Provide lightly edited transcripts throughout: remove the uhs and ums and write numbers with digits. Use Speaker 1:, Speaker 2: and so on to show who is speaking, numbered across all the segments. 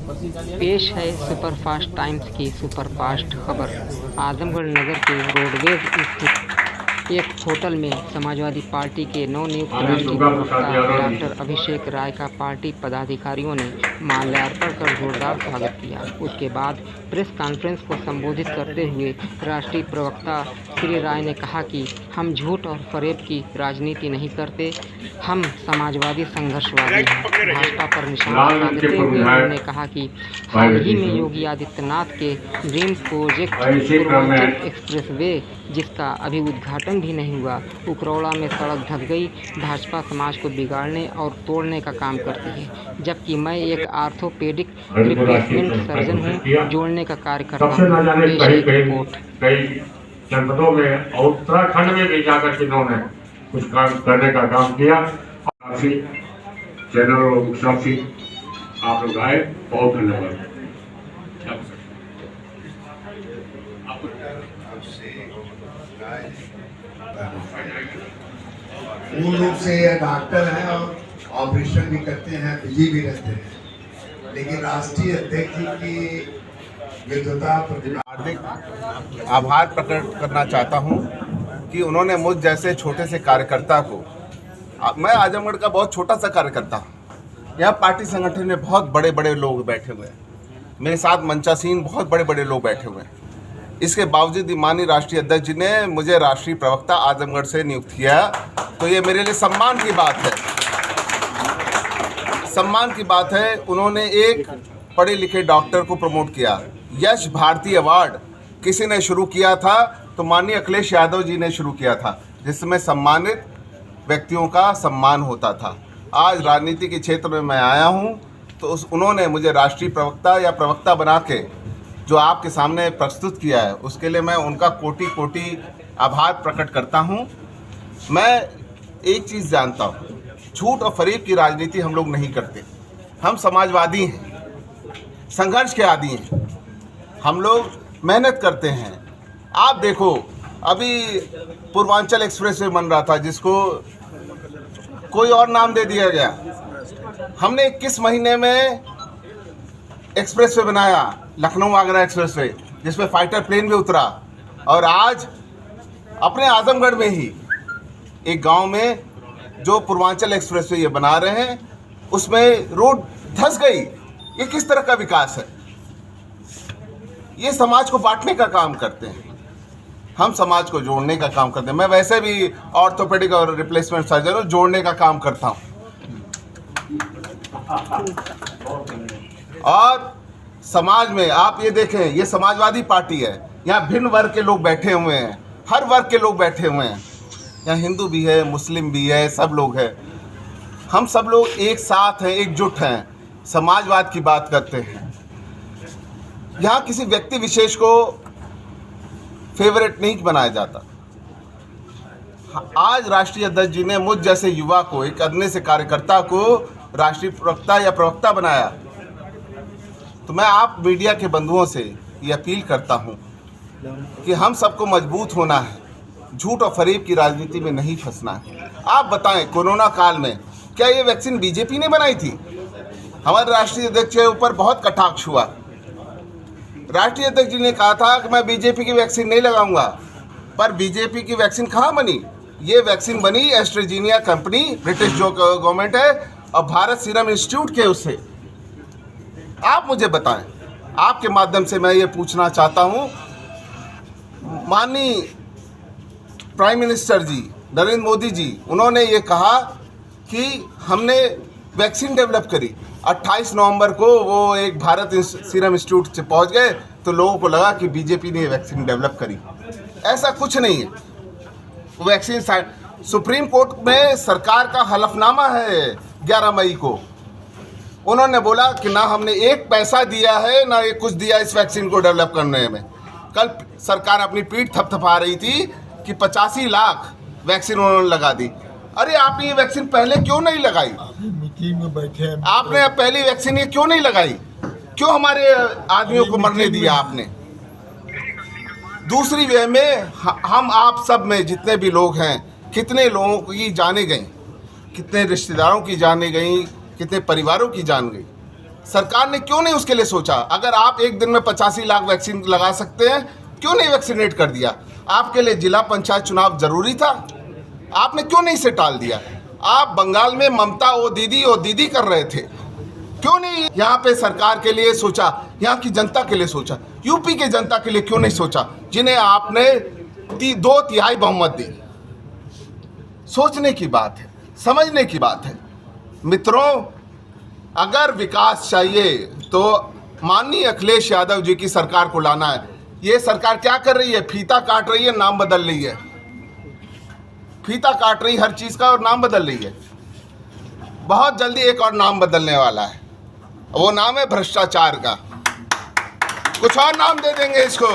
Speaker 1: पेश है superfast times की सुपरफास्ट खबर। आजमगढ़ नगर के रोडवेज स्थित एक होटल में समाजवादी पार्टी के नवनियुक्त राष्ट्रीय प्रवक्ता डॉक्टर अभिषेक राय का पार्टी पदाधिकारियों ने माल्यार्पण कर जोरदार स्वागत किया। उसके बाद प्रेस कॉन्फ्रेंस को संबोधित करते हुए राष्ट्रीय प्रवक्ता श्री राय ने कहा कि हम झूठ और फरेब की राजनीति नहीं करते, हम समाजवादी संघर्षवादी हैं। भाजपा पर निशाना साधते हुए उन्होंने कहा कि हाल ही में योगी आदित्यनाथ के ड्रीम प्रोजेक्ट पूर्वांचल एक्सप्रेसवे, जिसका अभी उद्घाटन भी नहीं हुआ, उकरौड़ा में सड़क ढक गई। भाजपा समाज को बिगाड़ने और तोड़ने का काम करती है, जबकि मैं एक आर्थोपेडिक रिप्लेसमेंट सर्जन हूँ, जोड़ने का कार्य करता हूँ।
Speaker 2: कई जनपदों में और उत्तराखंड में भी जाकर के इन्होंने कुछ काम करने का काम किया। काफी चैनल और काफी आप लोग आए, बहुत धन्यवाद।
Speaker 3: मूल रूप से ये डॉक्टर हैं और ऑपरेशन भी करते हैं, बिजी भी रहते हैं, लेकिन राष्ट्रीय अध्यक्ष जी की विद्वता
Speaker 4: हार्दिक आभार प्रकट करना चाहता हूं कि उन्होंने मुझ जैसे छोटे से कार्यकर्ता को, मैं आजमगढ़ का बहुत छोटा सा कार्यकर्ता हूं, यहाँ पार्टी संगठन में बहुत बड़े बड़े लोग बैठे हुए हैं, मेरे साथ मंचासीन बहुत बड़े बड़े लोग बैठे हुए हैं। इसके बावजूद माननीय राष्ट्रीय अध्यक्ष जी ने मुझे राष्ट्रीय प्रवक्ता आजमगढ़ से नियुक्त किया, तो ये मेरे लिए सम्मान की बात है। सम्मान की बात है। उन्होंने एक पढ़े लिखे डॉक्टर को प्रमोट किया। यश भारती अवार्ड किसी ने शुरू किया था तो माननीय अखिलेश यादव जी ने शुरू किया था, जिसमें सम्मानित व्यक्तियों का सम्मान होता था। आज राजनीति के क्षेत्र में मैं आया हूँ तो उन्होंने मुझे राष्ट्रीय प्रवक्ता या प्रवक्ता बना के जो आपके सामने प्रस्तुत किया है, उसके लिए मैं उनका कोटि कोटि आभार प्रकट करता हूँ। मैं एक चीज़ जानता हूँ, झूठ और फरेब की राजनीति हम लोग नहीं करते। हम समाजवादी हैं, संघर्ष के आदी हैं, हम लोग मेहनत करते हैं। आप देखो, अभी पूर्वांचल एक्सप्रेसवे बन रहा था, जिसको कोई और नाम दे दिया गया। हमने किस महीने में एक्सप्रेसवे बनाया, लखनऊ आगरा एक्सप्रेसवे, जिसमें फाइटर प्लेन भी उतरा, और आज अपने आजमगढ़ में ही एक गांव में जो पूर्वांचल एक्सप्रेसवे ये बना रहे हैं, उसमें रोड धंस गई। ये किस तरह का विकास है? ये समाज को बांटने का काम करते हैं, हम समाज को जोड़ने का काम करते हैं। मैं वैसे भी ऑर्थोपेडिक और रिप्लेसमेंट सर्जन हूँ, जोड़ने का काम करता हूँ। और समाज में आप ये देखें, ये समाजवादी पार्टी है, यहाँ भिन्न वर्ग के लोग बैठे हुए हैं, हर वर्ग के लोग बैठे हुए हैं। यहाँ हिंदू भी है, मुस्लिम भी है, सब लोग हैं। हम सब लोग एक साथ हैं, एकजुट हैं, समाजवाद की बात करते हैं। यहाँ किसी व्यक्ति विशेष को फेवरेट नहीं बनाया जाता। आज राष्ट्रीय अध्यक्ष जी ने मुझ जैसे युवा को, एक अन्य से कार्यकर्ता को राष्ट्रीय प्रवक्ता या प्रवक्ता बनाया, तो मैं आप मीडिया के बंधुओं से ये अपील करता हूँ कि हम सबको मजबूत होना है, झूठ और फरेब की राजनीति में नहीं फंसना है। आप बताएं, कोरोना काल में क्या ये वैक्सीन बीजेपी ने बनाई थी? हमारे राष्ट्रीय अध्यक्ष के ऊपर बहुत कटाक्ष हुआ। राष्ट्रीय अध्यक्ष जी ने कहा था कि मैं बीजेपी की वैक्सीन नहीं लगाऊंगा, पर बीजेपी की वैक्सीन कहाँ बनी? ये वैक्सीन बनी एस्ट्रेजेनिका कंपनी, ब्रिटिश जो गवर्नमेंट है, और भारत सीरम इंस्टीट्यूट के उससे। आप मुझे बताएं, आपके माध्यम से मैं ये पूछना चाहता हूँ, माननीय प्राइम मिनिस्टर जी नरेंद्र मोदी जी, उन्होंने ये कहा कि हमने वैक्सीन डेवलप करी। 28 नवंबर को वो एक भारत सीरम इंस्टीट्यूट से पहुंच गए, तो लोगों को लगा कि बीजेपी ने वैक्सीन डेवलप करी। ऐसा कुछ नहीं है। वैक्सीन सुप्रीम कोर्ट में सरकार का हलफनामा है 11 मई को। उन्होंने बोला कि ना हमने एक पैसा दिया है, ना एक कुछ दिया इस वैक्सीन को डेवलप करने में। कल सरकार अपनी पीठ थपथपा रही थी कि 85 लाख वैक्सीन उन्होंने लगा दी। अरे आपने ये वैक्सीन पहले क्यों नहीं लगाई?
Speaker 5: मीटिंग में बैठे हैं,
Speaker 4: आपने पहली वैक्सीन ये क्यों नहीं लगाई? क्यों हमारे आदमियों को मरने दिया आपने? दूसरी वे में हम आप सब में जितने भी लोग हैं, कितने लोगों की जाने गई, कितने रिश्तेदारों की जाने गई, कितने परिवारों की जान गई। सरकार ने क्यों नहीं उसके लिए सोचा? अगर आप एक दिन में 85 लाख वैक्सीन लगा सकते हैं, क्यों नहीं वैक्सीनेट कर दिया? आपके लिए जिला पंचायत चुनाव जरूरी था? आपने क्यों नहीं इसे टाल दिया? आप बंगाल में ममता ओ दीदी कर रहे थे, क्यों नहीं यहाँ पे सरकार के लिए सोचा, यहाँ की जनता के लिए सोचा, यूपी के जनता के लिए क्यों नहीं सोचा, जिन्हें आपने 2/3 बहुमत दी? सोचने की बात है, समझने की बात है। मित्रों, अगर विकास चाहिए तो माननीय अखिलेश यादव जी की सरकार को लाना है। ये सरकार क्या कर रही है? फीता काट रही है, नाम बदल रही है। फीता काट रही हर चीज का और नाम बदल रही है। बहुत जल्दी एक और नाम बदलने वाला है, वो नाम है भ्रष्टाचार का। कुछ और नाम दे देंगे इसको।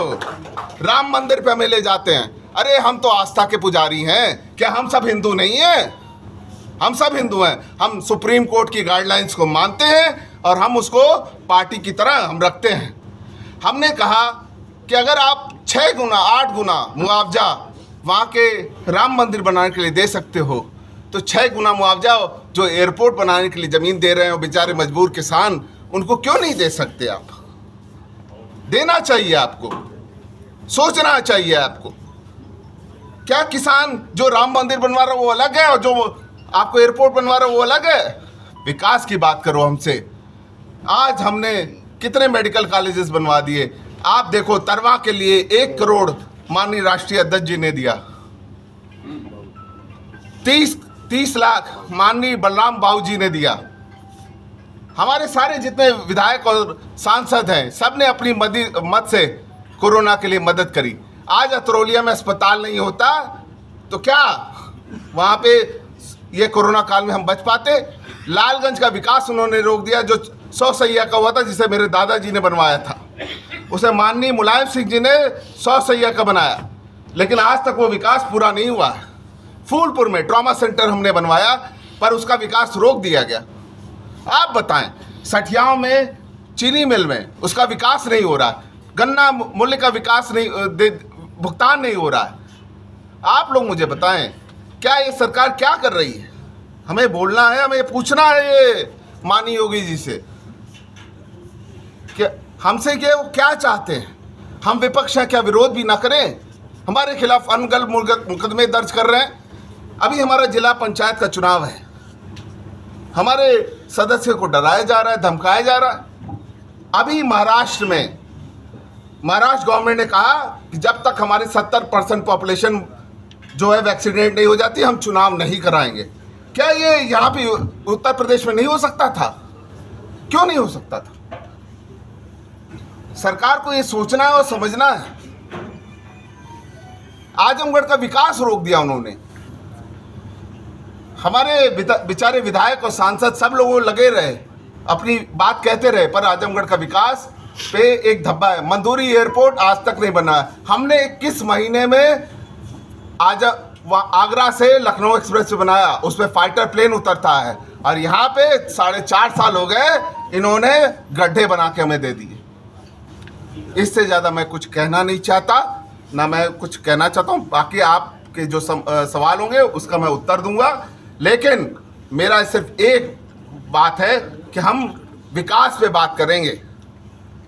Speaker 4: राम मंदिर पे हमें ले जाते हैं। अरे हम तो आस्था के पुजारी हैं, क्या हम सब हिंदू नहीं हैं? हम सब हिंदू हैं। हम सुप्रीम कोर्ट की गाइडलाइंस को मानते हैं और हम उसको पार्टी की तरह हम रखते हैं। हमने कहा कि अगर आप 6 गुना 8 गुना मुआवजा वहाँ के राम मंदिर बनाने के लिए दे सकते हो, तो 6 गुना मुआवजा जो एयरपोर्ट बनाने के लिए ज़मीन दे रहे हैं बेचारे मजबूर किसान, उनको क्यों नहीं दे सकते आप? देना चाहिए आपको, सोचना चाहिए आपको। क्या किसान जो राम मंदिर बनवा रहा है वो अलग है और जो आपको एयरपोर्ट बनवा रहा है वो अलग है? विकास की बात करो हमसे। आज हमने कितने मेडिकल कॉलेजेस बनवा दिए। आप देखो, तरवा के लिए 1 करोड़ माननीय राष्ट्रीय अध्यक्ष जी ने दिया। 30 लाख माननीय बलराम बाबू जी ने दिया। हमारे सारे जितने विधायक और सांसद हैं, सब ने अपनी मद से कोरोना के लिए मदद करी। आज अतरौलिया में अस्पताल नहीं होता तो क्या वहाँ पे ये कोरोना काल में हम बच पाते? लालगंज का विकास उन्होंने रोक दिया, जो 100 सैया का हुआ था, जिसे मेरे दादाजी ने बनवाया था। उसे माननीय मुलायम सिंह जी ने 100 सैया का बनाया, लेकिन आज तक वो विकास पूरा नहीं हुआ। फूलपुर में ट्रॉमा सेंटर हमने बनवाया, पर उसका विकास रोक दिया गया। आप बताएं, सठियाओं में चीनी मिल में उसका विकास नहीं हो रहा, गन्ना मूल्य का विकास नहीं, भुगतान नहीं हो रहा है। आप लोग मुझे बताएं, क्या ये सरकार क्या कर रही है? हमें बोलना है, हमें पूछना है ये माननीय योगी जी से, क्या हमसे क्या चाहते हैं? हम विपक्ष हैं, क्या विरोध भी ना करें? हमारे खिलाफ अनगल मुकदमे दर्ज कर रहे हैं। अभी हमारा जिला पंचायत का चुनाव है, हमारे सदस्य को डराया जा रहा है, धमकाया जा रहा है। अभी महाराष्ट्र गवर्नमेंट ने कहा कि जब तक हमारी 70% पॉपुलेशन जो है वैक्सीनेट नहीं हो जाती, हम चुनाव नहीं कराएंगे। क्या ये यहाँ पे उत्तर प्रदेश में नहीं हो सकता था? क्यों नहीं हो सकता था? सरकार को ये सोचना है और समझना है। आजमगढ़ का विकास रोक दिया उन्होंने। हमारे बेचारे विधायक और सांसद सब लोगों लगे रहे, अपनी बात कहते रहे, पर आजमगढ़ का विकास पे एक धब्बा है। मंदोरी एयरपोर्ट आज तक नहीं बना। हमने 21 महीने में आगरा से लखनऊ एक्सप्रेस बनाया, उसमें फाइटर प्लेन उतरता है, और यहाँ पे 4.5 साल हो गए इन्होंने गड्ढे बना के हमें दे दिए। इससे ज़्यादा मैं कुछ कहना नहीं चाहता, ना मैं कुछ कहना चाहता हूँ। बाकी आपके जो सवाल होंगे उसका मैं उत्तर दूंगा, लेकिन मेरा सिर्फ एक बात है कि हम विकास पे बात करेंगे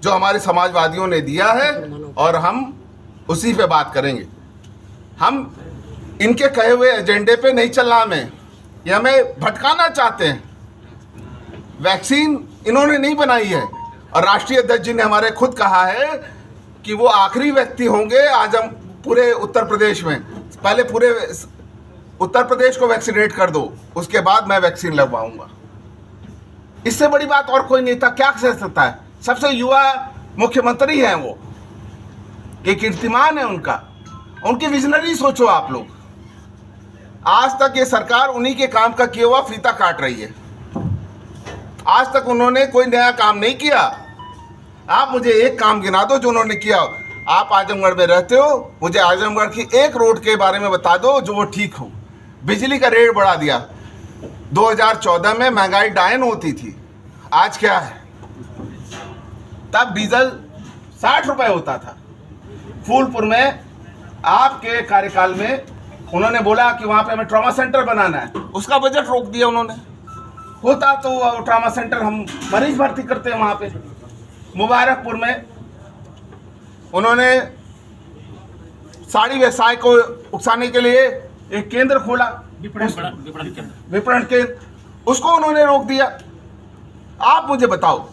Speaker 4: जो हमारे समाजवादियों ने दिया है, और हम उसी पे बात करेंगे। हम इनके कहे हुए एजेंडे पे नहीं चलना, हमें ये हमें भटकाना चाहते हैं। वैक्सीन इन्होंने नहीं बनाई है, और राष्ट्रीय अध्यक्ष जी ने हमारे खुद कहा है कि वो आखिरी व्यक्ति होंगे आज हम पूरे उत्तर प्रदेश में। पहले पूरे उत्तर प्रदेश को वैक्सीनेट कर दो, उसके बाद मैं वैक्सीन लगवाऊंगा। इससे बड़ी बात और कोई नेता क्या कर सकता है? सबसे युवा मुख्यमंत्री हैं वो, एक कीर्तिमान है उनका, उनकी विजनरी सोचो आप लोग। आज तक ये सरकार उन्हीं के काम का किया हुआ फीता काट रही है। आज तक उन्होंने कोई नया काम नहीं किया। आप मुझे एक काम गिना दो जो उन्होंने किया। आप आजमगढ़ में रहते हो, मुझे आजमगढ़ की एक रोड के बारे में बता दो जो वो ठीक हो। बिजली का रेट बढ़ा दिया। 2014 में महंगाई डायन होती थी, आज क्या है? तब डीजल 60 रुपए होता था। फूलपुर में आपके कार्यकाल में उन्होंने बोला कि वहाँ पे हमें ट्रॉमा सेंटर बनाना है, उसका बजट रोक दिया उन्होंने। होता तो ट्रामा सेंटर हम मरीज भर्ती करते हैं वहाँ पे। मुबारकपुर में उन्होंने साड़ी व्यवसाय को उकसाने के लिए एक केंद्र खोला, विपणन केंद्र, उसको उन्होंने रोक दिया। आप मुझे बताओ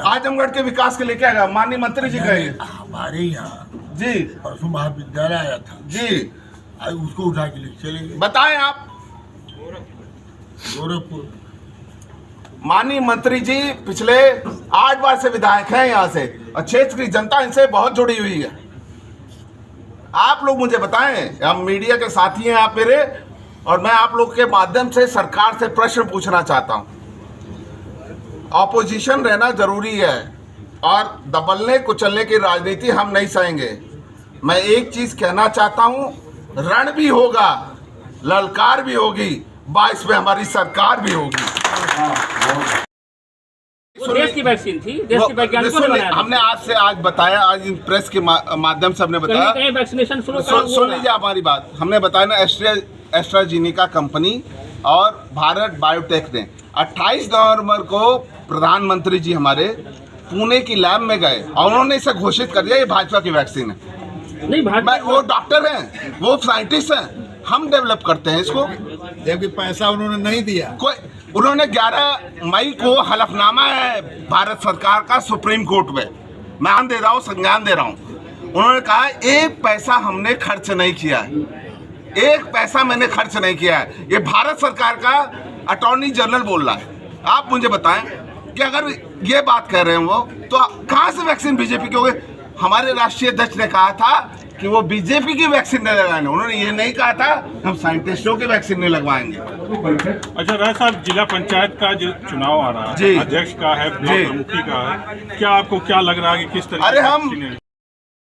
Speaker 4: आजमगढ़ के विकास के लिए क्या है? माननीय मंत्री जी गए
Speaker 5: हमारे यहाँ
Speaker 4: जी,
Speaker 5: परसों महाविद्यालय आया था
Speaker 4: जी,
Speaker 5: आज उसको उठा के ले चले गए
Speaker 4: बताएं आप।
Speaker 5: गोरखपुर।
Speaker 4: माननीय मंत्री जी पिछले 8 बार से विधायक हैं यहाँ से, और क्षेत्र की जनता इनसे बहुत जुड़ी हुई है। आप लोग मुझे बताएं, हम मीडिया के साथी हैं आप मेरे, और मैं आप लोग के माध्यम से सरकार से प्रश्न पूछना चाहता हूं। ऑपोजिशन रहना जरूरी है, और दबलने कुचलने की राजनीति हम नहीं सहेंगे। मैं एक चीज कहना चाहता हूं, रण भी होगा, ललकार भी होगी, 22 में हमारी सरकार भी होगी।
Speaker 6: देश की वैक्सीन थी, देश के वैज्ञानिकों ने बनाया था।
Speaker 4: हमने आज से आज बताया, आज इन प्रेस के माध्यम से हमने बताया,
Speaker 6: कहीं वैक्सीनेशन शुरू
Speaker 4: सुन लीजिए हमारी बात। हमने बताया ना, एस्ट्राजेनेका कंपनी और भारत बायोटेक ने 28 नवंबर को प्रधानमंत्री जी हमारे पुणे की लैब में गए और उन्होंने इसे घोषित कर दिया ये भाजपा की वैक्सीन है।
Speaker 6: नहीं, भाजपा
Speaker 4: वो डॉक्टर हैं, वो साइंटिस्ट हैं, हम डेवलप करते हैं इसको।
Speaker 5: जबकि पैसा उन्होंने नहीं दिया।
Speaker 4: कोई उन्होंने 11 मई को हलफनामा है भारत सरकार का सुप्रीम कोर्ट में, मैं दे रहा हूँ, संज्ञान दे रहा हूँ। उन्होंने कहा एक पैसा हमने खर्च नहीं किया है, एक पैसा मैंने खर्च नहीं किया है। ये भारत सरकार का अटॉर्नी जनरल बोल रहा है। आप मुझे बताएं कि अगर ये बात कह रहे हैं वो, तो कहाँ से वैक्सीन बीजेपी की हो गई? हमारे राष्ट्रीय अध्यक्ष ने कहा था कि वो बीजेपी की वैक्सीन नहीं लगाएंगे, उन्होंने ये नहीं कहा था हम साइंटिस्टों की वैक्सीन नहीं लगवाएंगे।
Speaker 7: अच्छा राय साहब, जिला पंचायत का जो चुनाव आ रहा
Speaker 4: जी।
Speaker 7: है, अध्यक्ष का है, ब्लॉक प्रमुखी का है, क्या आपको क्या लग रहा है कि किस तरह
Speaker 4: अरे हम